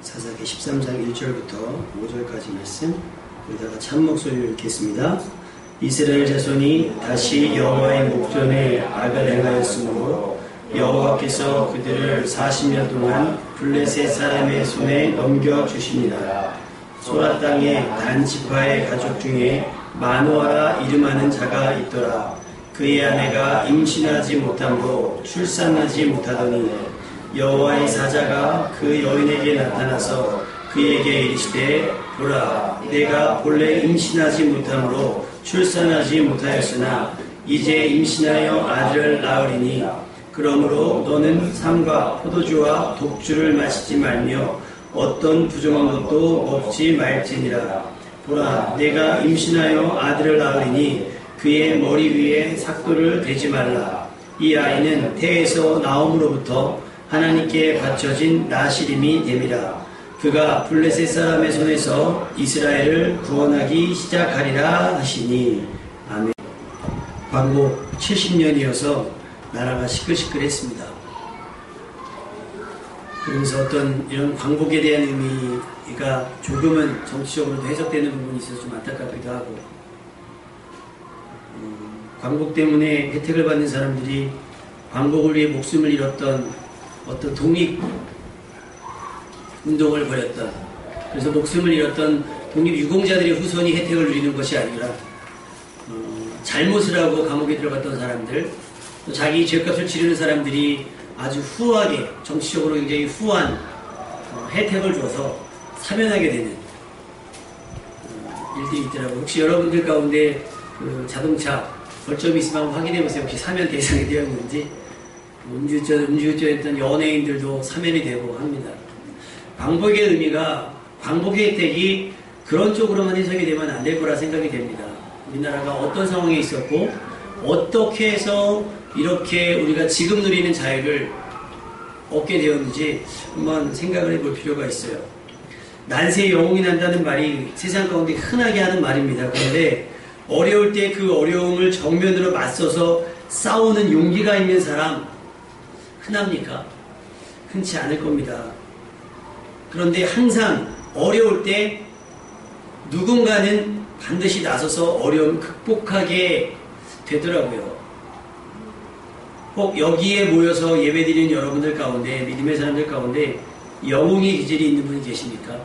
사사기 13장 1절부터 5절까지 말씀, 여기다가 참목소리를 읽겠습니다. 이스라엘 자손이 다시 여호와의 목전에 악을 행하였으므로 여호와께서 그들을 40년 동안 블레셋 사람의 손에 넘겨주시니라. 소라 땅에 단 지파의 가족 중에 마노아라 이름하는 자가 있더라. 그의 아내가 임신하지 못함으로 출산하지 못하더니 여호와의 사자가 그 여인에게 나타나서 그에게 이르시되, 보라, 내가 본래 임신하지 못함으로 출산하지 못하였으나 이제 임신하여 아들을 낳으리니 그러므로 너는 삼과 포도주와 독주를 마시지 말며 어떤 부정한 것도 먹지 말지니라. 보라, 내가 임신하여 아들을 낳으리니 그의 머리 위에 삭도를 대지 말라. 이 아이는 태에서 나옴으로부터 하나님께 바쳐진 나시림이 됨이라. 그가 블레셋 사람의 손에서 이스라엘을 구원하기 시작하리라 하시니. 아멘. 광복 70년이어서 나라가 시끌시끌했습니다. 그러면서 어떤 이런 광복에 대한 의미가 조금은 정치적으로도 해석되는 부분이 있어서 좀 안타깝기도 하고, 광복 때문에 혜택을 받는 사람들이 광복을 위해 목숨을 잃었던 어떤 독립 운동을 벌였던, 그래서 목숨을 잃었던 독립유공자들의 후손이 혜택을 누리는 것이 아니라 잘못을 하고 감옥에 들어갔던 사람들, 또 자기 죄값을 치르는 사람들이 아주 후하게, 정치적으로 굉장히 후한 혜택을 줘서 사면하게 되는 일들이 있더라고요. 혹시 여러분들 가운데 그 자동차 벌점이 있으면 한번 확인해보세요. 혹시 사면 대상이 되었는지. 음주운전했던 연예인들도 사면이 되고 합니다. 광복의 의미가, 광복의 혜택이 그런 쪽으로만 해석이 되면 안 될 거라 생각이 됩니다. 우리나라가 어떤 상황에 있었고 어떻게 해서 이렇게 우리가 지금 누리는 자유를 얻게 되었는지 한번 생각을 해볼 필요가 있어요. 난세에 영웅이 난다는 말이 세상 가운데 흔하게 하는 말입니다. 그런데 어려울 때 그 어려움을 정면으로 맞서서 싸우는 용기가 있는 사람 흔합니까? 흔치 않을 겁니다. 그런데 항상 어려울 때 누군가는 반드시 나서서 어려움을 극복하게 되더라고요. 꼭 여기에 모여서 예배드리는 여러분들 가운데, 믿음의 사람들 가운데 영웅의 기질이 있는 분이 계십니까?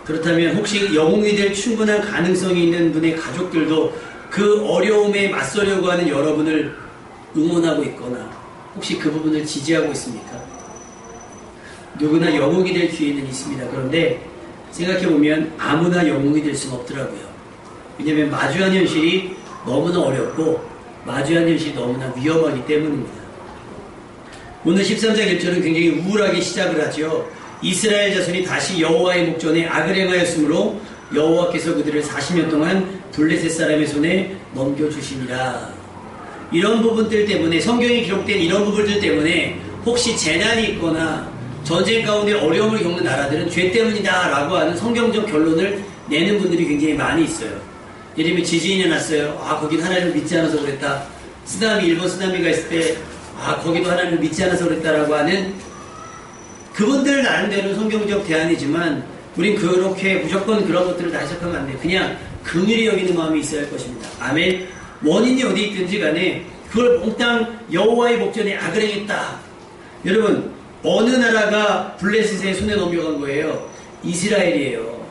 그렇다면 혹시 영웅이 될 충분한 가능성이 있는 분의 가족들도 그 어려움에 맞서려고 하는 여러분을 응원하고 있거나 혹시 그 부분을 지지하고 있습니까? 누구나 영웅이 될 기회는 있습니다. 그런데 생각해보면 아무나 영웅이 될 수는 없더라고요. 왜냐하면 마주한 현실이 너무나 어렵고 마주한 현실이 너무나 위험하기 때문입니다. 오늘 13장 1절은 굉장히 우울하게 시작을 하죠. 이스라엘 자손이 다시 여호와의 목전에 악을 행하였으므로 여호와께서 그들을 40년 동안 블레셋 사람의 손에 넘겨주시니라. 이런 부분들 때문에, 성경에 기록된 이런 부분들 때문에 혹시 재난이 있거나 전쟁 가운데 어려움을 겪는 나라들은 죄 때문이다 라고 하는 성경적 결론을 내는 분들이 굉장히 많이 있어요. 예를 들면 지진이 났어요. 아, 거긴 하나님을 믿지 않아서 그랬다. 쓰나미, 일본 쓰나미가 있을 때 아, 거기도 하나님을 믿지 않아서 그랬다라고 하는, 그분들 나름대로 성경적 대안이지만 우린 그렇게 무조건 그런 것들을 다 해석하면 안 돼요. 그냥 긍휼히 여기는 마음이 있어야 할 것입니다. 아멘. 원인이 어디 있든지 간에 그걸 몽땅 여호와의 목전에 악을 행했다. 여러분, 어느 나라가 블레셋의 손에 넘겨간 거예요? 이스라엘이에요.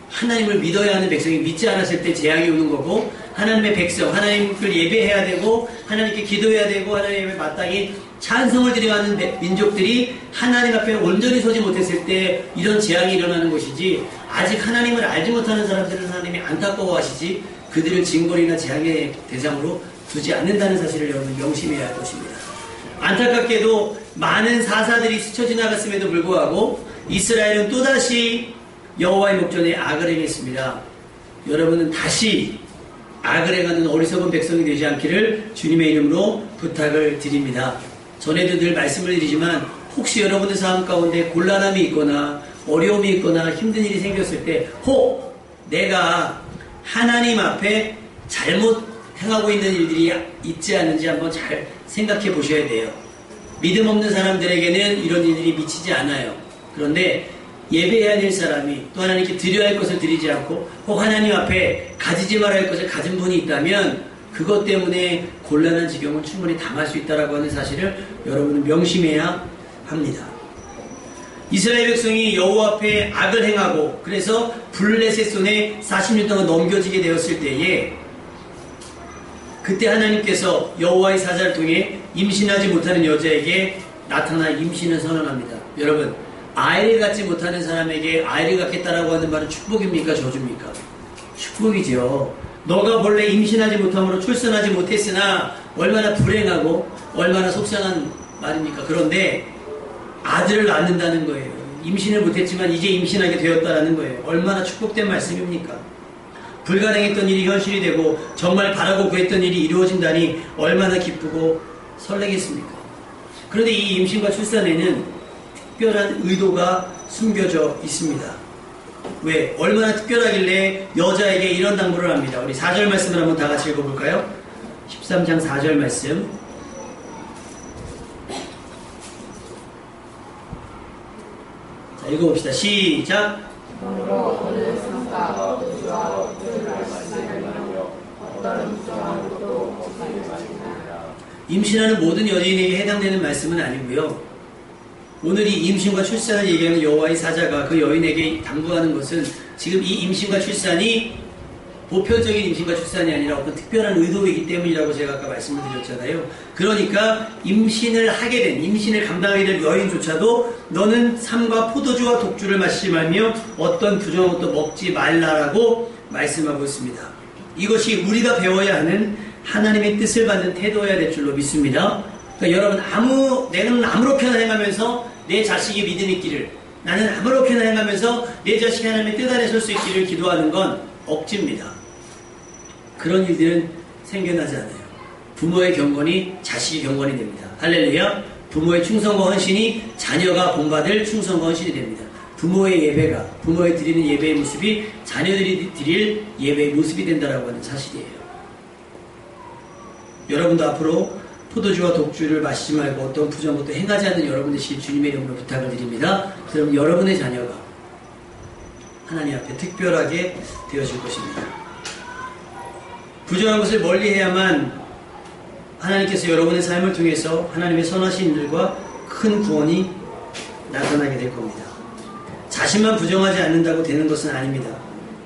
하나님을 믿어야 하는 백성이 믿지 않았을 때 재앙이 오는 거고, 하나님의 백성, 하나님을 예배해야 되고 하나님께 기도해야 되고 하나님의 마땅히 찬송을 드려야 하는 민족들이 하나님 앞에 온전히 서지 못했을 때 이런 재앙이 일어나는 것이지, 아직 하나님을 알지 못하는 사람들은 하나님이 안타까워하시지 그들을 징벌이나 재앙의 대상으로 두지 않는다는 사실을 여러분 명심해야 할 것입니다. 안타깝게도 많은 사사들이 스쳐 지나갔음에도 불구하고 이스라엘은 또다시 여호와의 목전에 악을 행했습니다. 여러분은 다시 악을 행하는 어리석은 백성이 되지 않기를 주님의 이름으로 부탁을 드립니다. 전에도 늘 말씀을 드리지만 혹시 여러분의 삶 가운데 곤란함이 있거나 어려움이 있거나 힘든 일이 생겼을 때 혹 내가 하나님 앞에 잘못 행하고 있는 일들이 있지 않은지 한번 잘 생각해 보셔야 돼요. 믿음 없는 사람들에게는 이런 일들이 미치지 않아요. 그런데 예배해야 될 사람이 또 하나님께 드려야 할 것을 드리지 않고 혹 하나님 앞에 가지지 말아야 할 것을 가진 분이 있다면 그것 때문에 곤란한 지경을 충분히 당할 수 있다고 하는 사실을 여러분은 명심해야 합니다. 이스라엘 백성이 여호와 앞에 악을 행하고 그래서 블레셋 손에 40년 동안 넘겨지게 되었을 때에 그때 하나님께서 여호와의 사자를 통해 임신하지 못하는 여자에게 나타나 임신을 선언합니다. 여러분, 아이를 갖지 못하는 사람에게 아이를 갖겠다라고 하는 말은 축복입니까? 저주입니까? 축복이죠. 너가 본래 임신하지 못함으로 출산하지 못했으나 얼마나 불행하고 얼마나 속상한 말입니까? 그런데 아들을 낳는다는 거예요. 임신을 못했지만 이제 임신하게 되었다라는 거예요. 얼마나 축복된 말씀입니까? 불가능했던 일이 현실이 되고 정말 바라고 구했던 일이 이루어진다니 얼마나 기쁘고 설레겠습니까? 그런데 이 임신과 출산에는 특별한 의도가 숨겨져 있습니다. 왜? 얼마나 특별하길래 여자에게 이런 당부를 합니다. 우리 4절 말씀을 한번 다 같이 읽어볼까요? 13장 4절 말씀. 자, 읽어봅시다. 시작. 임신하는 모든 여인에게 해당되는 말씀은 아니고요. 오늘 이 임신과 출산을 얘기하는 여호와의 사자가 그 여인에게 당부하는 것은 지금 이 임신과 출산이 보편적인 임신과 출산이 아니라 어떤 특별한 의도이기 때문이라고 제가 아까 말씀을 드렸잖아요. 그러니까 임신을 하게 된, 임신을 감당하게 될 여인조차도 너는 삼과 포도주와 독주를 마시지 말며 어떤 부정한 것도 먹지 말라라고 말씀하고 있습니다. 이것이 우리가 배워야 하는 하나님의 뜻을 받는 태도여야 될 줄로 믿습니다. 그러니까 여러분 내가 아무렇게나 행하면서 내 자식이 믿음 있기를, 나는 아무렇게나 행하면서 내 자식이 하나님의 뜻 안에 설 수 있기를 기도하는 건 억지입니다. 그런 일들은 생겨나지 않아요. 부모의 경건이 자식의 경건이 됩니다. 할렐루야. 부모의 충성과 헌신이 자녀가 본받을 충성과 헌신이 됩니다. 부모의 예배가, 부모의 드리는 예배의 모습이 자녀들이 드릴 예배의 모습이 된다라고 하는 사실이에요. 여러분도 앞으로 포도주와 독주를 마시지 말고 어떤 부정한 것도 행하지 않는 여러분 되시길 주님의 이름으로 부탁을 드립니다. 그럼 여러분의 자녀가 하나님 앞에 특별하게 되어질 것입니다. 부정한 것을 멀리해야만 하나님께서 여러분의 삶을 통해서 하나님의 선하신 일과 큰 구원이 나타나게 될 겁니다. 자신만 부정하지 않는다고 되는 것은 아닙니다.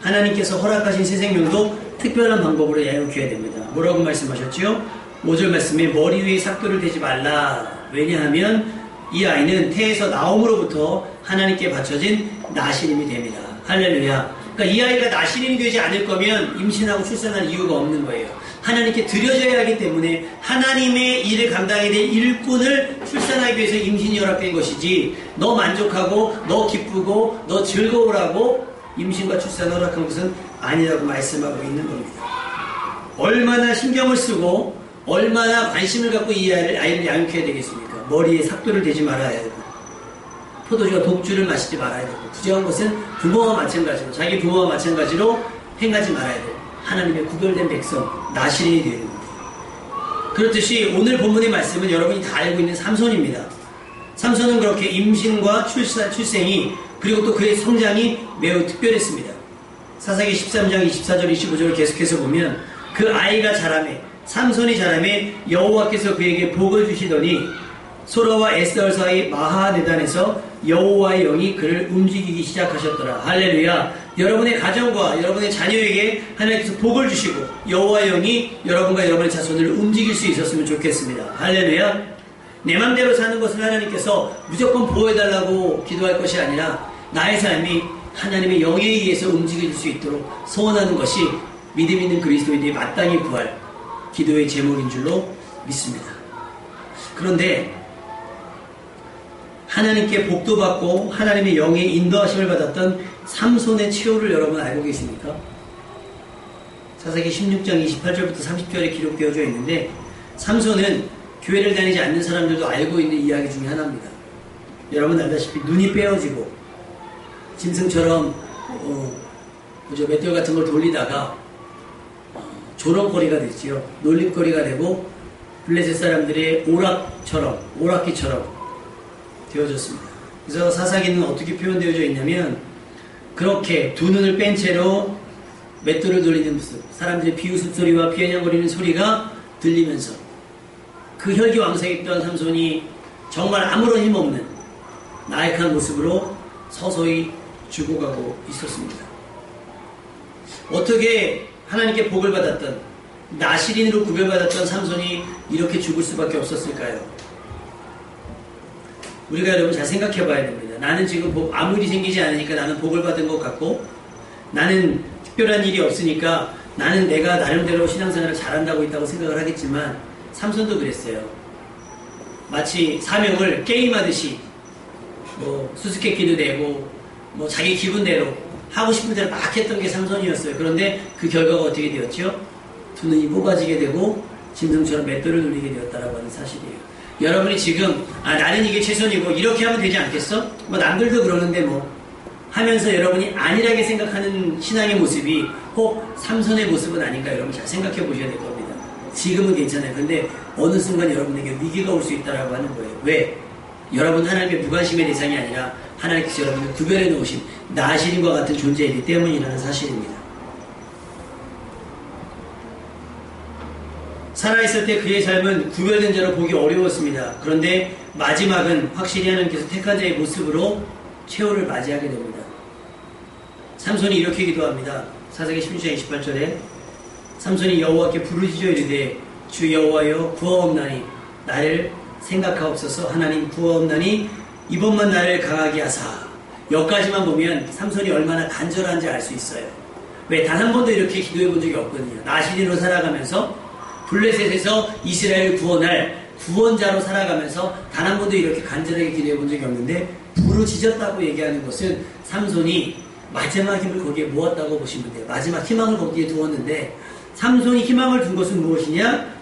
하나님께서 허락하신 새 생명도 특별한 방법으로 야유케 됩니다. 뭐라고 말씀하셨죠? 5절 말씀에 머리 위에 삭도를 대지 말라. 왜냐하면 이 아이는 태에서 나옴으로부터 하나님께 바쳐진 나시림이 됩니다. 할렐루야. 그러니까 이 아이가 나시림이 되지 않을 거면 임신하고 출산할 이유가 없는 거예요. 하나님께 드려져야 하기 때문에 하나님의 일을 감당해야 될 일꾼을 출산하기 위해서 임신이 허락된 것이지, 너 만족하고 너 기쁘고 너 즐거우라고 임신과 출산을 허락한 것은 아니라고 말씀하고 있는 겁니다. 얼마나 신경을 쓰고 얼마나 관심을 갖고 이 아이를 양육해야 되겠습니까? 머리에 삭도를 대지 말아야 되고 포도주와 독주를 마시지 말아야 되고 부정한 것은 부모와 마찬가지로, 자기 부모와 마찬가지로 행하지 말아야 되고 하나님의 구별된 백성, 나시린이 되는 겁니다. 그렇듯이 오늘 본문의 말씀은 여러분이 다 알고 있는 삼손입니다. 삼손은 그렇게 임신과 출생이 그리고 또 그의 성장이 매우 특별했습니다. 사사기 13장 24절 25절을 계속해서 보면 그 아이가 자라매, 삼손이 자라매 여호와께서 그에게 복을 주시더니 소라와 에스더 사이 마하네단에서 여호와의 영이 그를 움직이기 시작하셨더라. 할렐루야. 여러분의 가정과 여러분의 자녀에게 하나님께서 복을 주시고 여호와의 영이 여러분과 여러분의 자손을 움직일 수 있었으면 좋겠습니다. 할렐루야. 내 맘대로 사는 것을 하나님께서 무조건 보호해달라고 기도할 것이 아니라 나의 삶이 하나님의 영에 의해서 움직일 수 있도록 소원하는 것이 믿음 있는 그리스도인들이 마땅히 구할 기도의 제목인 줄로 믿습니다. 그런데 하나님께 복도 받고 하나님의 영의 인도하심을 받았던 삼손의 치유를 여러분 알고 계십니까? 사사기 16장 28절부터 30절에 기록되어져 있는데 삼손은 교회를 다니지 않는 사람들도 알고 있는 이야기 중에 하나입니다. 여러분 알다시피 눈이 빼어지고 짐승처럼 맷돌 같은 걸 돌리다가 조롱거리가 됐지요. 놀림거리가 되고 블레셋 사람들의 오락기처럼 되어졌습니다. 그래서 사사기는 어떻게 표현되어져 있냐면 그렇게 두 눈을 뺀 채로 맷돌을 돌리는 모습, 사람들의 비웃음소리와 비아냥거리는 소리가 들리면서 그 혈기왕성했던 삼손이 정말 아무런 힘없는 나약한 모습으로 서서히 죽어가고 있었습니다. 어떻게 하나님께 복을 받았던 나실인으로 구별받았던 삼손이 이렇게 죽을 수밖에 없었을까요? 우리가 여러분 잘 생각해 봐야 됩니다. 나는 지금 아무 일이 생기지 않으니까 나는 복을 받은 것 같고 나는 특별한 일이 없으니까 나는 내가 나름대로 신앙생활을 잘한다고 있다고 생각을 하겠지만 삼손도 그랬어요. 마치 사명을 게임하듯이 뭐 수수께끼도 내고 뭐 자기 기분대로 하고 싶은 대로 막 했던 게 삼손이었어요. 그런데 그 결과가 어떻게 되었죠? 두 눈이 뽑아지게 되고 짐승처럼 맷돌을 눌리게 되었다라고 하는 사실이에요. 여러분이 지금 나는 이게 최선이고 이렇게 하면 되지 않겠어? 뭐 남들도 그러는데 뭐 하면서 여러분이 안일하게 생각하는 신앙의 모습이 혹 삼손의 모습은 아닌가 여러분 잘 생각해 보셔야 될 겁니다. 지금은 괜찮아요. 근데 어느 순간 여러분에게 위기가 올 수 있다라고 하는 거예요. 왜? 여러분 하나님의 무관심의 대상이 아니라 하나님께서 여러분을 구별해 놓으신 나실인과 같은 존재이기 때문이라는 사실입니다. 살아있을 때 그의 삶은 구별된 자로 보기 어려웠습니다. 그런데 마지막은 확실히 하나님께서 택한 자의 모습으로 최후를 맞이하게 됩니다. 삼손이 이렇게 기도합니다. 사사기 16장 28절에 삼손이 여호와께 부르짖어 이르되 주 여호와여 구하옵나니 나를 생각하옵소서. 하나님 구하옵나니 이번만 나를 강하게 하사. 여기까지만 보면 삼손이 얼마나 간절한지 알 수 있어요. 왜? 단 한 번도 이렇게 기도해 본 적이 없거든요. 나실인으로 살아가면서 블레셋에서 이스라엘을 구원할 구원자로 살아가면서 단 한 번도 이렇게 간절하게 기도해 본 적이 없는데 부르짖었다고 얘기하는 것은 삼손이 마지막 힘을 거기에 모았다고 보시면 돼요. 마지막 희망을 거기에 두었는데 삼손이 희망을 둔 것은 무엇이냐?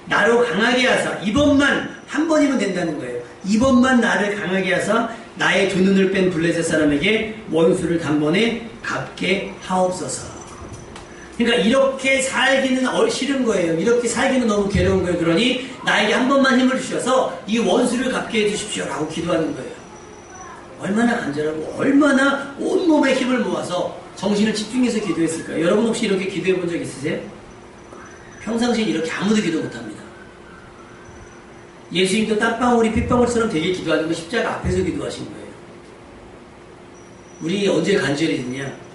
나로 강하게 하사. 이번만 한 번이면 된다는 거예요. 이번만 나를 강하게 하사 나의 두 눈을 뺀 블레셋 사람에게 원수를 단번에 갚게 하옵소서. 그러니까 이렇게 살기는 싫은 거예요. 이렇게 살기는 너무 괴로운 거예요. 그러니 나에게 한 번만 힘을 주셔서 이 원수를 갚게 해주십시오 라고 기도하는 거예요. 얼마나 간절하고 얼마나 온몸에 힘을 모아서 정신을 집중해서 기도했을까요? 여러분 혹시 이렇게 기도해 본 적 있으세요? 평상시에 이렇게 아무도 기도 못합니다. 예수님도 땀방울이 핏방울처럼 되게 기도하는 거 십자가 앞에서 기도하신 거예요. 우리 언제 간절해지냐?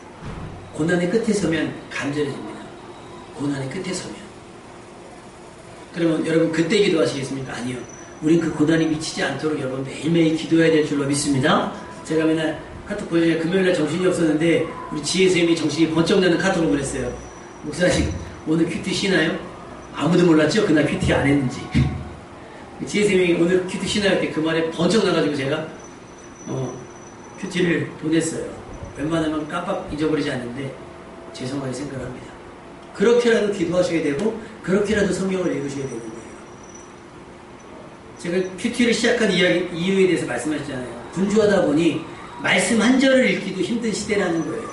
고난의 끝에 서면 간절해집니다. 고난의 끝에 서면. 그러면 여러분 그때 기도하시겠습니까? 아니요. 우린 그 고난이 미치지 않도록 여러분 매일매일 기도해야 될 줄로 믿습니다. 제가 맨날 카톡 보내주세요. 금요일날 정신이 없었는데 우리 지혜쌤이 정신이 번쩍 나는 카톡을 보냈어요. 목사님 오늘 큐티 쉬나요? 아무도 몰랐죠? 그날 큐티 안 했는지. 지혜쌤이 오늘 큐티 쉬나요? 때 그 말에 번쩍 나가지고 제가 큐티를 보냈어요. 웬만하면 깜빡 잊어버리지 않는데 죄송하게 생각합니다. 그렇게라도 기도하셔야 되고 그렇게라도 성경을 읽으셔야 되는 거예요. 제가 큐티를 시작한 이유에 대해서 말씀하셨잖아요. 분주하다 보니 말씀 한 절을 읽기도 힘든 시대라는 거예요.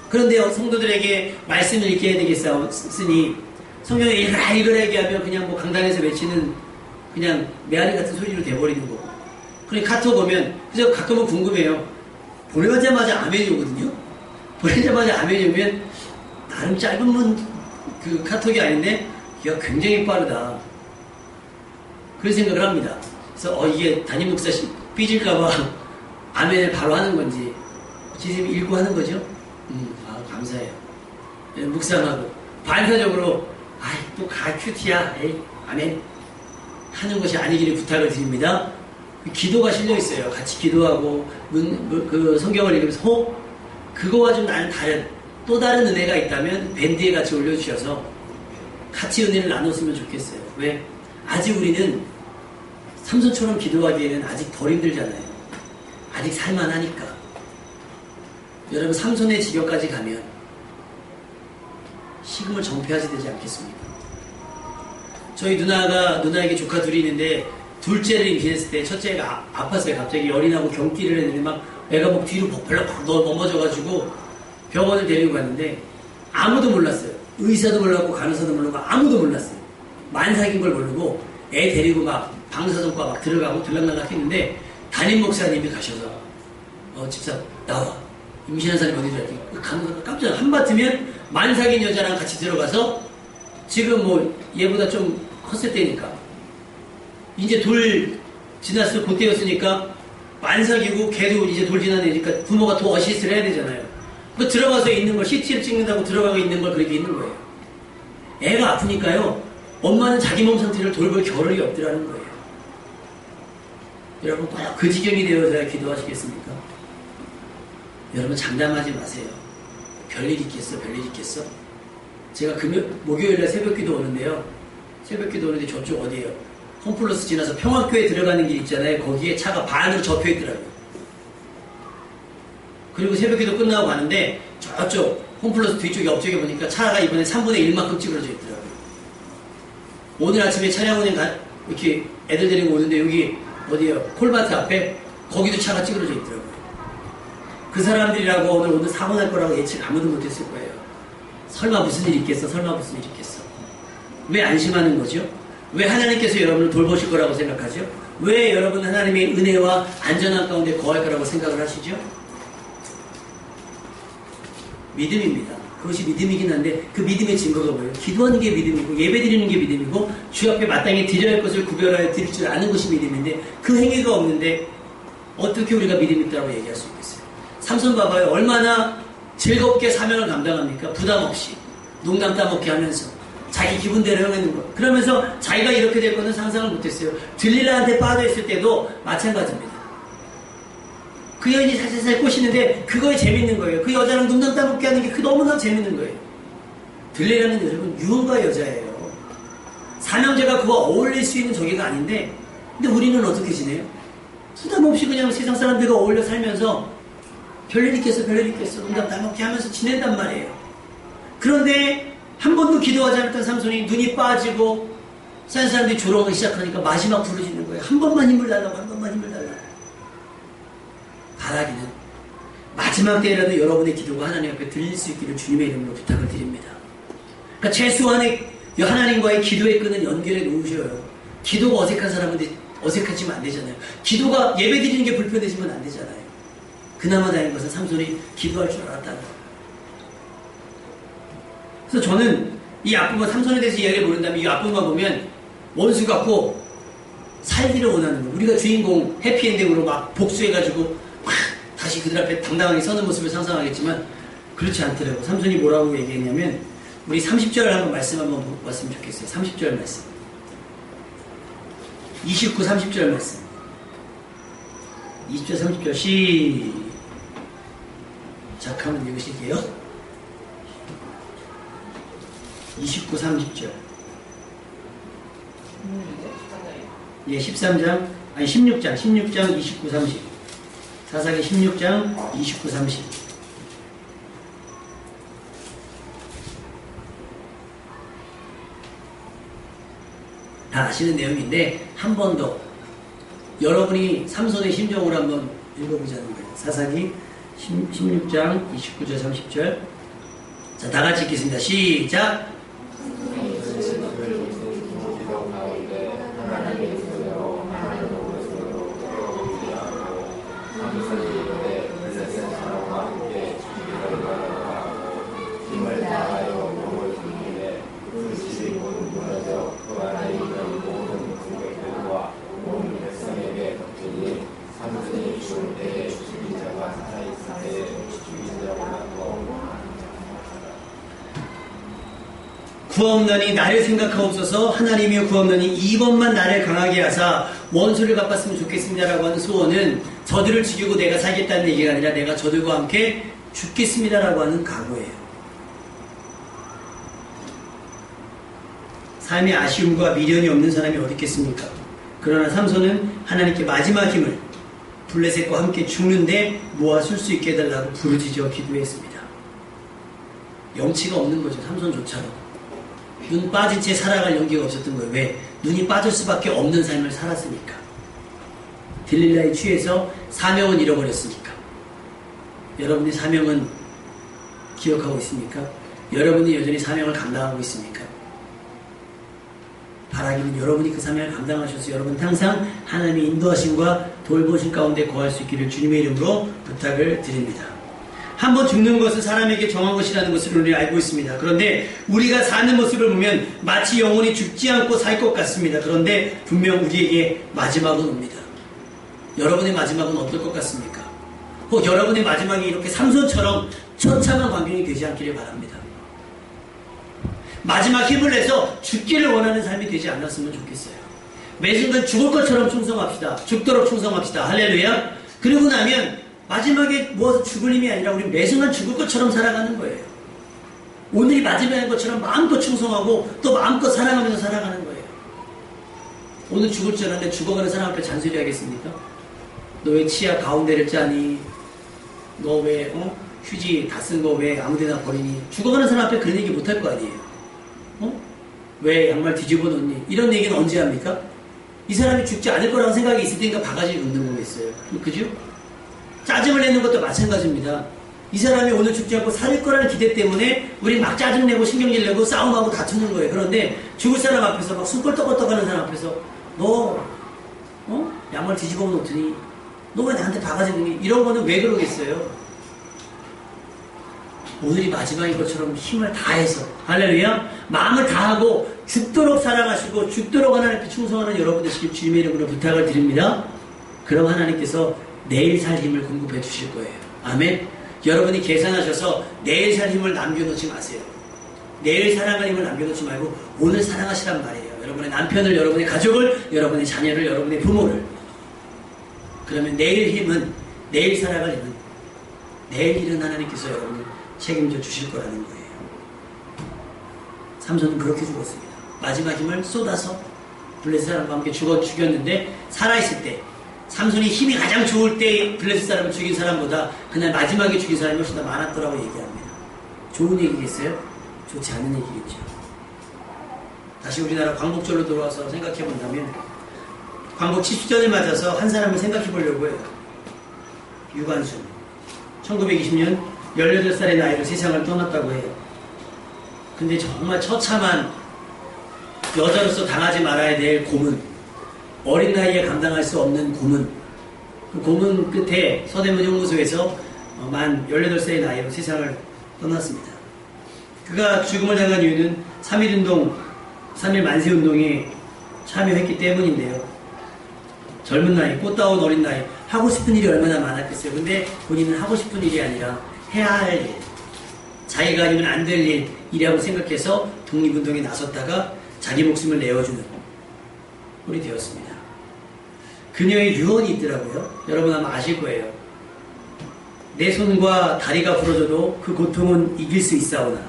그런데 성도들에게 말씀을 읽게 해야 되겠으니 성경을 읽으라 얘기하면 그냥 뭐 강단에서 외치는 그냥 메아리 같은 소리로 돼버리는 거고. 그러니까 카톡 오면 그래서 가끔은 궁금해요. 보내자마자 아멘이 오거든요. 보내자마자 아멘이 오면 나름 짧은 그 카톡이 아닌데 이거 굉장히 빠르다. 그런 생각을 합니다. 그래서 이게 담임 목사 삐질까봐 아멘을 바로 하는 건지 지금 읽고 하는 거죠. 감사해요. 묵상하고 반사적으로 또 큐티야 아멘 하는 것이 아니기를 부탁을 드립니다. 기도가 실려 있어요. 같이 기도하고 그 성경을 읽으면서 그거와 좀 나는 또 다른 은혜가 있다면 밴드에 같이 올려주셔서 같이 은혜를 나눴으면 좋겠어요. 왜? 아직 우리는 삼손처럼 기도하기에는 아직 덜 힘들잖아요. 아직 살만하니까. 여러분 삼손의 지경까지 가면 식음을 정폐하지 되지 않겠습니까? 저희 누나에게 조카 둘이 있는데 둘째를 임신했을 때 첫째가 아팠어요. 갑자기 열이 나고 경기를 했는데 막 애가 막 뒤로 벌럭 넘어져가지고 병원을 데리고 갔는데 아무도 몰랐어요. 의사도 몰랐고 간호사도 몰랐고 아무도 몰랐어요. 만삭인 걸 모르고 애 데리고 막 방사선과 막 들어가고 들락날락 했는데 담임 목사님이 가셔서 집사 나와. 임신한 사람이 어디 들어갈게. 깜짝 한바트면 만삭인 여자랑 같이 들어가서 지금 뭐 얘보다 좀 컸을 때니까 이제 돌 지났을 그때였으니까 만삭이고 걔도 이제 돌 지난 애니까 부모가 더 어시스트를 해야 되잖아요. 그 들어가서 있는 걸 CT를 찍는다고 들어가고 있는 걸 그렇게 있는 거예요. 애가 아프니까요. 엄마는 자기 몸 상태를 돌볼 겨를이 없더라는 거예요. 여러분 꼭 그 지경이 되어서야 기도하시겠습니까? 여러분 장담하지 마세요. 별일 있겠어? 별일 있겠어? 제가 목요일날 새벽기도 오는데요. 새벽기도 오는데 저쪽 어디예요? 홈플러스 지나서 평화교회 들어가는 길 있잖아요. 거기에 차가 반으로 접혀있더라고요. 그리고 새벽기도 끝나고 가는데 저쪽 홈플러스 뒤쪽에 옆쪽에 보니까 차가 이번에 3분의 1만큼 찌그러져 있더라고요. 오늘 아침에 차량 운행 이렇게 애들 데리고 오는데 여기 어디예요? 콜마트 앞에 거기도 차가 찌그러져 있더라고요. 그 사람들이라고 오늘 사고 날 거라고 예측 아무도 못했을 거예요. 설마 무슨 일 있겠어? 설마 무슨 일 있겠어? 왜 안심하는 거죠? 왜 하나님께서 여러분을 돌보실 거라고 생각하죠? 왜 여러분은 하나님의 은혜와 안전한 가운데 거할 거라고 생각을 하시죠? 믿음입니다. 그것이 믿음이긴 한데 그 믿음의 증거가 뭐예요? 기도하는 게 믿음이고 예배드리는 게 믿음이고 주 앞에 마땅히 드려야 할 것을 구별하여 드릴 줄 아는 것이 믿음인데 그 행위가 없는데 어떻게 우리가 믿음이 있다고 얘기할 수 있겠어요? 삼손 봐봐요. 얼마나 즐겁게 사명을 감당합니까? 부담 없이 농담 따먹게 하면서 자기 기분대로 행하는 것. 그러면서 자기가 이렇게 될 거는 상상을 못했어요. 들릴라한테 빠져있을 때도 마찬가지입니다. 그 여인이 살살살 꼬시는데 그거에 재밌는 거예요. 그 여자랑 농담 따먹게 하는 게 너무나 재밌는 거예요. 들릴라는 여러분 유흥가 여자예요. 사명제가 그와 어울릴 수 있는 저기가 아닌데 근데 우리는 어떻게 지내요? 부담 없이 그냥 세상 사람들과 어울려 살면서 별일 있겠어 별일 있겠어 농담 따먹게 하면서 지낸단 말이에요. 그런데 한 번도 기도하지 않았던 삼손이 눈이 빠지고 산 사람들이 조롱을 시작하니까 마지막 부르짖는 거예요. 한 번만 힘을 달라고 한 번만 힘을 달라고. 바라기는 마지막 때라도 여러분의 기도가 하나님 앞에 들릴 수 있기를 주님의 이름으로 부탁을 드립니다. 그러니까 최소한의 하나님과의 기도의 끈은 연결해 놓으셔요. 기도가 어색한 사람한테 어색하지면 안 되잖아요. 기도가 예배드리는 게 불편해지면 안 되잖아요. 그나마 다행인 것은 삼손이 기도할 줄 알았다는 거예요. 그래서 저는 이 앞부분 삼손에 대해서 이야기를 모른다면 이 앞부분만 보면 원수 같고 살기를 원하는 거예요. 우리가 주인공 해피엔딩으로 막 복수해가지고 막 다시 그들 앞에 당당하게 서는 모습을 상상하겠지만 그렇지 않더라고요. 삼손이 뭐라고 얘기했냐면 우리 30절 한번 말씀 한번 보고 왔으면 좋겠어요. 30절 말씀 29, 30절 말씀 20절, 30절 시작 한번 읽으실게요. 29, 30절. 예, 13장, 아니 16장, 29, 30. 사사기 16장, 29, 30. 다 아시는 내용인데 한 번 더 여러분이 삼손의 심정을 한번 읽어보자는 거예요. 사사기 16장, 29절, 30절. 자, 다 같이 읽겠습니다. 시작! 구하옵나니 나를 생각하옵소서. 하나님이여 구하옵나니 이것만 나를 강하게 하사 원수를 갚았으면 좋겠습니다라고 하는 소원은 저들을 죽이고 내가 살겠다는 얘기가 아니라 내가 저들과 함께 죽겠습니다라고 하는 각오예요. 삶의 아쉬움과 미련이 없는 사람이 어디 있겠습니까? 그러나 삼손은 하나님께 마지막 힘을 블레셋과 함께 죽는데 모아줄 수 있게 해달라고 부르짖어 기도했습니다. 영치가 없는 거죠. 삼손조차도. 눈 빠진 채 살아갈 용기가 없었던 거예요. 왜? 눈이 빠질 수밖에 없는 삶을 살았으니까. 들릴라에 취해서 사명은 잃어버렸으니까. 여러분의 사명은 기억하고 있습니까? 여러분이 여전히 사명을 감당하고 있습니까? 바라기는 여러분이 그 사명을 감당하셔서 여러분은 항상 하나님의 인도하심과 돌보신 가운데 거할 수 있기를 주님의 이름으로 부탁을 드립니다. 한번 죽는 것은 사람에게 정한 것이라는 것을 우리 알고 있습니다. 그런데 우리가 사는 모습을 보면 마치 영원히 죽지 않고 살 것 같습니다. 그런데 분명 우리에게 마지막은 옵니다. 여러분의 마지막은 어떨 것 같습니까? 혹 여러분의 마지막이 이렇게 삼손처럼 처참한 광경이 되지 않기를 바랍니다. 마지막 힘을 내서 죽기를 원하는 삶이 되지 않았으면 좋겠어요. 매 순간 죽을 것처럼 충성합시다. 죽도록 충성합시다. 할렐루야. 그러고 나면 마지막에 뭐 죽을 힘이 아니라 우리 매 순간 죽을 것처럼 살아가는 거예요. 오늘이 마지막인 것처럼 마음껏 충성하고 또 마음껏 사랑하면서 살아가는 거예요. 오늘 죽을 줄 알았는데 죽어가는 사람 앞에 잔소리 하겠습니까? 너 왜 치아 가운데를 짜니? 너 왜 휴지 다 쓴 거 왜 아무데나 버리니? 죽어가는 사람 앞에 그런 얘기 못할 거 아니에요. 왜 양말 뒤집어 놓니? 이런 얘기는 언제 합니까? 이 사람이 죽지 않을 거라고 생각이 있을 테니까 바가지를 놓는 거겠어요. 그죠? 짜증을 내는 것도 마찬가지입니다. 이 사람이 오늘 죽지 않고 살 거라는 기대 때문에 우리 막 짜증내고 신경질 내고 싸움하고 다투는 거예요. 그런데 죽을 사람 앞에서 막 숨벌떡벌떡 하는 사람 앞에서 너 양말 뒤집어 놓더니 너 왜 나한테 바가지 놓니? 이런 거는 왜 그러겠어요? 오늘이 마지막인 것처럼 힘을 다해서 할렐루야 마음을 다하고 죽도록 사랑하시고 죽도록 하나님께 충성하는 여러분 되시길 주님의 이름으로 부탁을 드립니다. 그럼 하나님께서 내일 살 힘을 공급해 주실 거예요. 아멘. 여러분이 계산하셔서 내일 살 힘을 남겨놓지 마세요. 내일 사랑할 힘을 남겨놓지 말고 오늘 사랑하시란 말이에요. 여러분의 남편을, 여러분의 가족을, 여러분의 자녀를, 여러분의 부모를. 그러면 내일 힘은, 내일 살아갈 힘은 내일 일은 하나님께서 여러분을 책임져 주실 거라는 거예요. 삼손은 그렇게 죽었습니다. 마지막 힘을 쏟아서 블레셋 사람과 함께 죽였는데 살아있을 때 삼손이 힘이 가장 좋을 때 블레셋 사람을 죽인 사람보다 그날 마지막에 죽인 사람이 훨씬 더 많았더라고 얘기합니다. 좋은 얘기겠어요? 좋지 않은 얘기겠죠. 다시 우리나라 광복절로 돌아와서 생각해 본다면 광복 70전을 맞아서 한 사람을 생각해 보려고 해요. 유관순 1920년 18살의 나이로 세상을 떠났다고 해요. 근데 정말 처참한 여자로서 당하지 말아야 될 고문, 어린 나이에 감당할 수 없는 고문, 그 고문 끝에 서대문 형무소에서 만 18살의 나이로 세상을 떠났습니다. 그가 죽음을 당한 이유는 3.1운동, 3.1 만세운동에 참여했기 때문인데요. 젊은 나이, 꽃다운 어린 나이, 하고 싶은 일이 얼마나 많았겠어요. 근데 본인은 하고 싶은 일이 아니라 해야 할 일, 자기가 아니면 안 될 일이라고 생각해서 독립운동에 나섰다가 자기 목숨을 내어주는 꼴이 되었습니다. 그녀의 유언이 있더라고요. 여러분 아마 아실 거예요. 내 손과 다리가 부러져도 그 고통은 이길 수 있사오나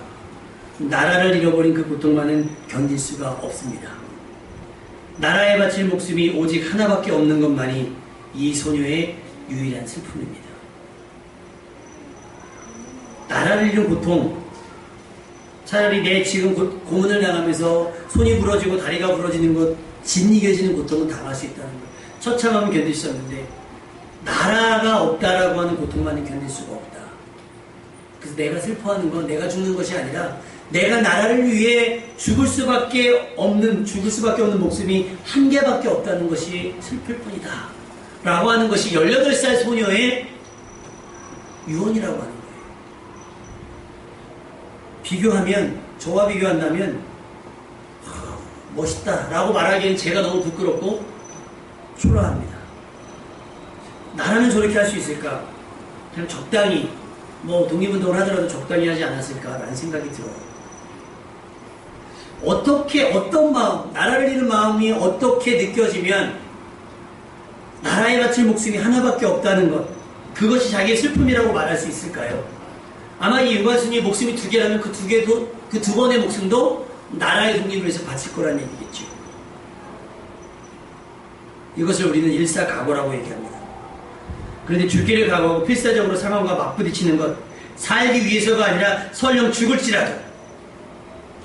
나라를 잃어버린 그 고통만은 견딜 수가 없습니다. 나라에 바칠 목숨이 오직 하나밖에 없는 것만이 이 소녀의 유일한 슬픔입니다. 나라를 잃은 고통, 차라리 내 지금 고문을 당하면서 손이 부러지고 다리가 부러지는 것, 짓이겨지는 고통은 당할 수 있다는 것. 처참하면 견딜 수 없는데 나라가 없다라고 하는 고통만은 견딜 수가 없다. 그래서 내가 슬퍼하는 건 내가 죽는 것이 아니라 내가 나라를 위해 죽을 수밖에 없는 목숨이 한 개밖에 없다는 것이 슬플 뿐이다. 라고 하는 것이 18살 소녀의 유언이라고 하는 거예요. 비교하면, 저와 비교한다면 멋있다 라고 말하기엔 제가 너무 부끄럽고 초라합니다. 나라는 저렇게 할 수 있을까? 그냥 적당히 독립운동을 하더라도 적당히 하지 않았을까라는 생각이 들어요. 어떤 마음, 나라를 잃은 마음이 어떻게 느껴지면 나라에 바칠 목숨이 하나밖에 없다는 것, 그것이 자기의 슬픔이라고 말할 수 있을까요? 아마 이 유관순이 목숨이 2개라면 그 2개도, 그 2번의 목숨도 나라의 독립을 위해서 바칠 거라는 얘기겠죠. 이것을 우리는 일사각오라고 얘기합니다. 그런데 죽기를 각오하고 필사적으로 상황과 맞부딪히는 것, 살기 위해서가 아니라 설령 죽을지라도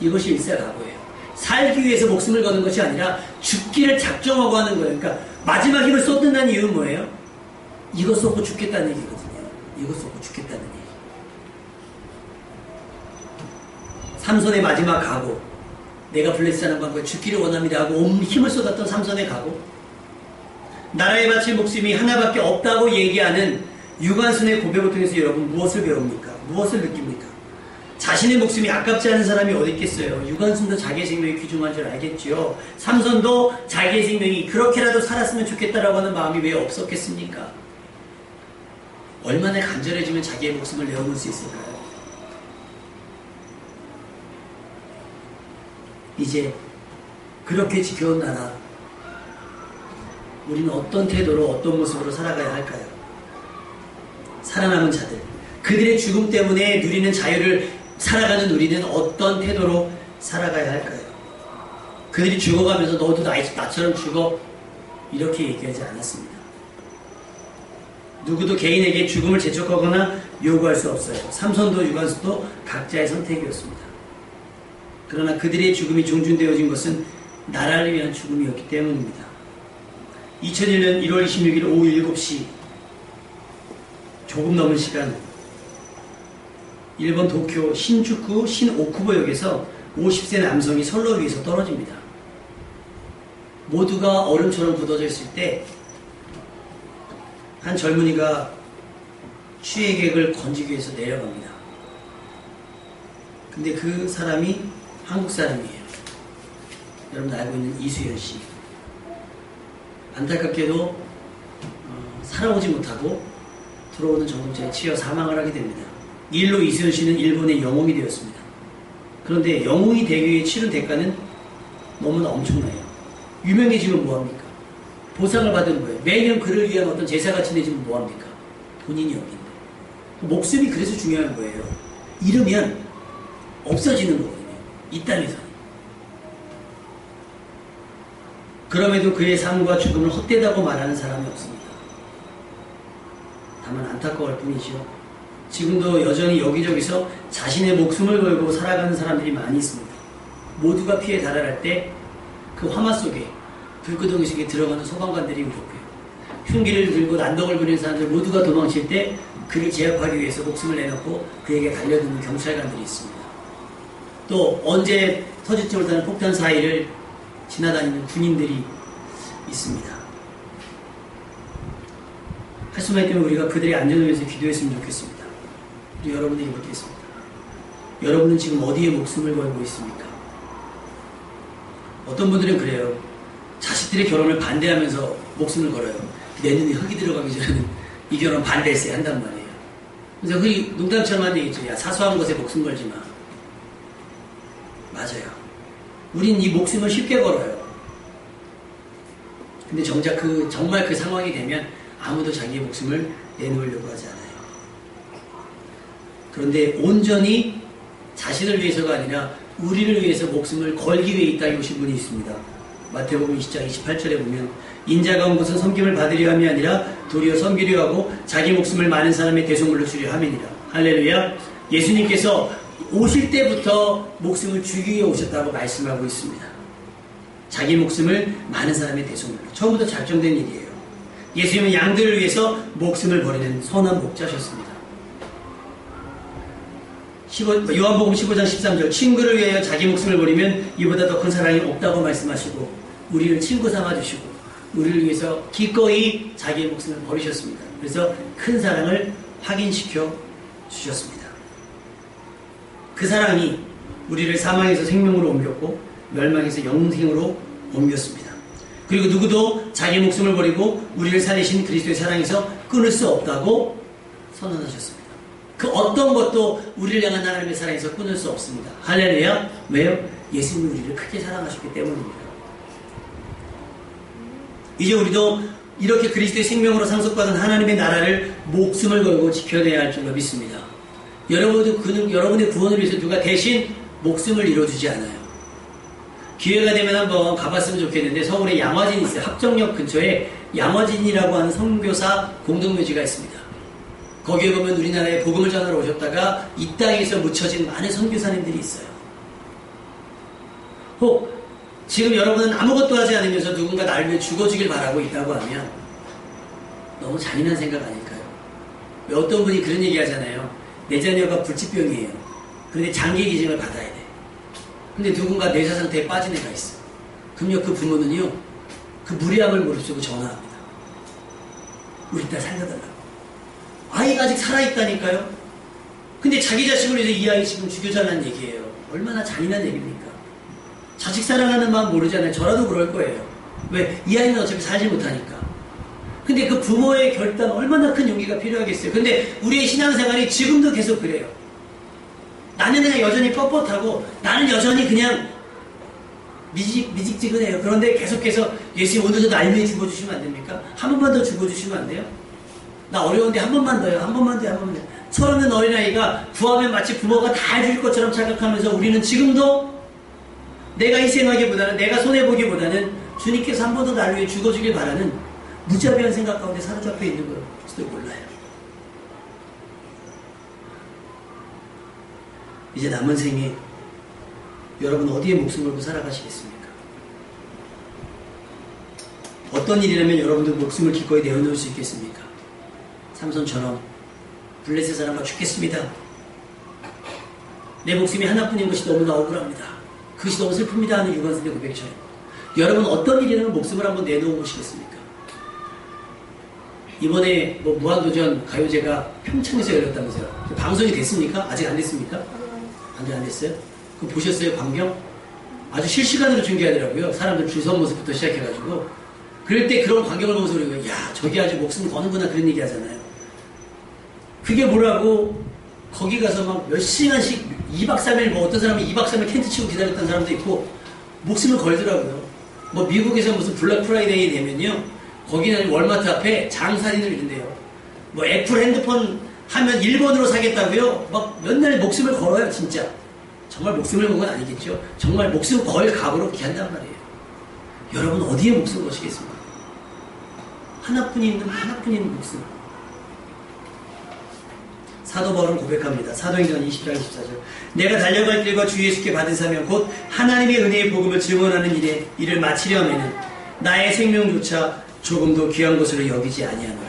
이것이 일사각오예요. 살기 위해서 목숨을 거는 것이 아니라 죽기를 작정하고 하는 거예요. 그러니까 마지막 힘을 쏟는다는 이유는 뭐예요? 이거 쏟고 죽겠다는 얘기거든요. 이거 쏟고 죽겠다는 얘기. 삼손의 마지막 각오, 내가 블레셋 사람과 함께 죽기를 원합니다 하고 온 힘을 쏟았던 삼손의 각오, 나라에 바칠 목숨이 하나밖에 없다고 얘기하는 유관순의 고백을 통해서 여러분 무엇을 배웁니까? 무엇을 느낍니까? 자신의 목숨이 아깝지 않은 사람이 어디 있겠어요? 유관순도 자기의 생명이 귀중한 줄 알겠지요. 삼손도 자기의 생명이 그렇게라도 살았으면 좋겠다라고 하는 마음이 왜 없었겠습니까? 얼마나 간절해지면 자기의 목숨을 내어놓을 수 있을까요? 이제 그렇게 지켜온 나라, 우리는 어떤 태도로 어떤 모습으로 살아가야 할까요? 살아남은 자들, 그들의 죽음 때문에 누리는 자유를 살아가는 우리는 어떤 태도로 살아가야 할까요? 그들이 죽어가면서 너도 나처럼 죽어 이렇게 얘기하지 않았습니다. 누구도 개인에게 죽음을 재촉하거나 요구할 수 없어요. 삼손도 유관순도 각자의 선택이었습니다. 그러나 그들의 죽음이 종준되어진 것은 나라를 위한 죽음이었기 때문입니다. 2001년 1월 26일 오후 7시 조금 넘은 시간, 일본 도쿄 신주쿠 신오쿠보역에서 50세 남성이 선로 위에서 떨어집니다. 모두가 얼음처럼 굳어져 있을 때 한 젊은이가 취해객을 건지기 위해서 내려갑니다. 근데 그 사람이 한국 사람이에요. 여러분 알고 있는 이수연 씨. 안타깝게도 살아오지 못하고 들어오는 전동차에 치여 사망을 하게 됩니다. 이 일로 이수연 씨는 일본의 영웅이 되었습니다. 그런데 영웅이 되기 위해 치른 대가는 너무나 엄청나요. 유명해지면 뭐합니까? 보상을 받은 거예요. 매년 그를 위한 어떤 제사가 지내지면 뭐합니까? 본인이 없는데. 목숨이 그래서 중요한 거예요. 잃으면 없어지는 거거든요. 이 땅에서는. 그럼에도 그의 삶과 죽음을 헛되다고 말하는 사람이 없습니다. 다만 안타까울 뿐이죠. 지금도 여전히 여기저기서 자신의 목숨을 걸고 살아가는 사람들이 많이 있습니다. 모두가 피해 달아날 때 그 화마 속에, 불구덩이 속에 들어가는 소방관들이 그렇고요. 흉기를 들고 난동을 부리는 사람들 모두가 도망칠 때 그를 제압하기 위해서 목숨을 내놓고 그에게 달려드는 경찰관들이 있습니다. 또 언제 터질지 못하는 폭탄 사이를 지나다니는 군인들이 있습니다. 할 수만 있다면 우리가 그들의 안전을 위해서 기도했으면 좋겠습니다. 우리 여러분에게 묻겠습니다. 여러분은 지금 어디에 목숨을 걸고 있습니까? 어떤 분들은 그래요. 자식들의 결혼을 반대하면서 목숨을 걸어요. 내 눈에 흙이 들어가기 전에는 이 결혼 반대했어야 한단 말이에요. 그래서 그 농담처럼 하는 얘기죠. 야, 사소한 것에 목숨 걸지 마. 맞아요. 우린 이 목숨을 쉽게 걸어요. 근데 정작 정말 그 상황이 되면 아무도 자기의 목숨을 내놓으려고 하지 않아요. 그런데 온전히 자신을 위해서가 아니라 우리를 위해서 목숨을 걸기 위해 이 땅에 오신 분이 있습니다. 마태복음 20장 28절에 보면 인자가 온 것은 섬김을 받으려 함이 아니라 도리어 섬기려 하고 자기 목숨을 많은 사람의 대속물로 주려 함이니라. 할렐루야. 예수님께서 오실 때부터 목숨을 주기 위해 오셨다고 말씀하고 있습니다. 자기 목숨을 많은 사람의 대속물로. 처음부터 작정된 일이에요. 예수님은 양들을 위해서 목숨을 버리는 선한 목자셨습니다. 요한복음 15장 13절 친구를 위하여 자기 목숨을 버리면 이보다 더 큰 사랑이 없다고 말씀하시고 우리를 친구 삼아주시고 우리를 위해서 기꺼이 자기의 목숨을 버리셨습니다. 그래서 큰 사랑을 확인시켜 주셨습니다. 그 사랑이 우리를 사망에서 생명으로 옮겼고 멸망에서 영생으로 옮겼습니다. 그리고 누구도 자기 목숨을 버리고 우리를 살리신 그리스도의 사랑에서 끊을 수 없다고 선언하셨습니다. 그 어떤 것도 우리를 향한 하나님의 사랑에서 끊을 수 없습니다. 할렐루야. 왜요? 예수님이 우리를 크게 사랑하셨기 때문입니다. 이제 우리도 이렇게 그리스도의 생명으로 상속받은 하나님의 나라를 목숨을 걸고 지켜내야 할 줄로 믿습니다. 여러분의 구원을 위해서 누가 대신 목숨을 잃어주지 않아요. 기회가 되면 한번 가봤으면 좋겠는데 서울에 양화진이 있어요. 합정역 근처에 양화진이라고 하는 선교사 공동묘지가 있습니다. 거기에 보면 우리나라에 복음을 전하러 오셨다가 이 땅에서 묻혀진 많은 선교사님들이 있어요. 혹 지금 여러분은 아무것도 하지 않으면서 누군가 나를 위해 죽어주길 바라고 있다고 하면 너무 잔인한 생각 아닐까요? 왜 어떤 분이 그런 얘기 하잖아요. 내 자녀가 불치병이에요. 그런데 장기 기증을 받아야 돼. 근데 누군가 뇌사 상태에 빠진 애가 있어. 그럼요, 그 부모는요, 그 무리함을 무릅쓰고 전화합니다. 우리 딸 살려달라고. 아이가 아직 살아있다니까요. 근데 자기 자식을 위해서 이 아이 지금 죽여달라는 얘기예요. 얼마나 잔인한 얘기입니까? 자식 사랑하는 마음 모르잖아요. 저라도 그럴 거예요. 왜? 이 아이는 어차피 살지 못하니까. 근데 그 부모의 결단 얼마나 큰 용기가 필요하겠어요. 근데 우리의 신앙생활이 지금도 계속 그래요. 나는 그냥 여전히 뻣뻣하고 나는 여전히 그냥 미직지근해요. 그런데 계속해서 예수님 오늘도 날 위해 죽어주시면 안 됩니까? 한 번만 더 죽어주시면 안 돼요? 나 어려운데 한 번만 더요. 한 번만 더요. 한 번만 더요. 서른은 어린아이가 구하면 마치 부모가 다 해줄 것처럼 착각하면서 우리는 지금도 내가 희생하기보다는 내가 손해보기보다는 주님께서 한 번 더 날 위해 죽어주길 바라는 무자비한 생각 가운데 사로잡혀 있는 걸지도 몰라요. 이제 남은 생에 여러분 어디에 목숨 걸고 살아가시겠습니까? 어떤 일이라면 여러분들 목숨을 기꺼이 내어놓을 수 있겠습니까? 삼손처럼 블레셋 사람과 죽겠습니다. 내 목숨이 하나뿐인 것이 너무나 억울합니다. 그것이 너무 슬픕니다 하는 유관순의 고백처럼 여러분 어떤 일이라면 목숨을 한번 내놓으시겠습니까? 이번에 무한도전 가요제가 평창에서 열렸다면서요. 방송이 됐습니까? 아직 안 됐습니까? 아직 안 됐어요? 그거 보셨어요? 광경? 아주 실시간으로 중계하더라고요. 사람들 줄 선 모습부터 시작해가지고. 그럴 때 그런 광경을 보면서 우리가 야 저기 아주 목숨 거는구나 그런 얘기 하잖아요. 그게 뭐라고 거기 가서 막 몇 시간씩 2박 3일 어떤 사람은 2박 3일 텐트 치고 기다렸던 사람도 있고 목숨을 걸더라고요. 미국에서 무슨 블랙 프라이데이 되면요 거기는 월마트 앞에 장사진을 이런대요. 애플 핸드폰 하면 1번으로 사겠다고요. 막 맨날 목숨을 걸어요. 진짜 정말 목숨을 건 건 아니겠죠. 정말 목숨 걸 각오로 그렇게 한단 말이에요. 여러분 어디에 목숨 거시겠습니까? 하나뿐인 목숨. 사도 바울은 고백합니다. 사도행전 20장 24절. 내가 달려갈 길과 주 예수께 받은 사명 곧 하나님의 은혜의 복음을 증언하는 일을 마치려면은 나의 생명조차 조금도 귀한 것으로 여기지 아니하노라.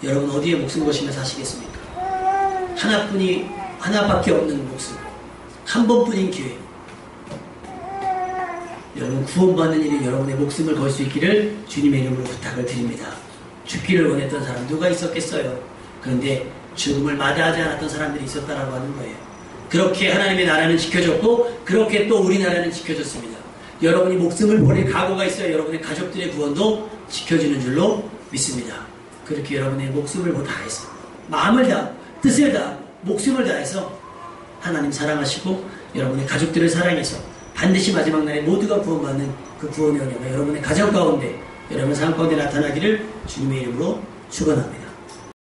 여러분 어디에 목숨 거시며 사시겠습니까? 하나밖에 없는 목숨. 한 번뿐인 기회. 여러분 구원받는 일에 여러분의 목숨을 걸 수 있기를 주님의 이름으로 부탁을 드립니다. 죽기를 원했던 사람 누가 있었겠어요? 그런데 죽음을 마다하지 않았던 사람들이 있었다라고 하는 거예요. 그렇게 하나님의 나라는 지켜졌고 그렇게 또 우리나라는 지켜졌습니다. 여러분이 목숨을 버릴 각오가 있어야 여러분의 가족들의 구원도 지켜지는 줄로 믿습니다. 그렇게 여러분의 목숨을 다해서 마음을 다 뜻을 다 목숨을 다해서 하나님 사랑하시고 여러분의 가족들을 사랑해서 반드시 마지막 날에 모두가 구원받는 그 구원의 은혜가 여러분의 가정 가운데 여러분의 삶 가운데 나타나기를 주님의 이름으로 축원합니다.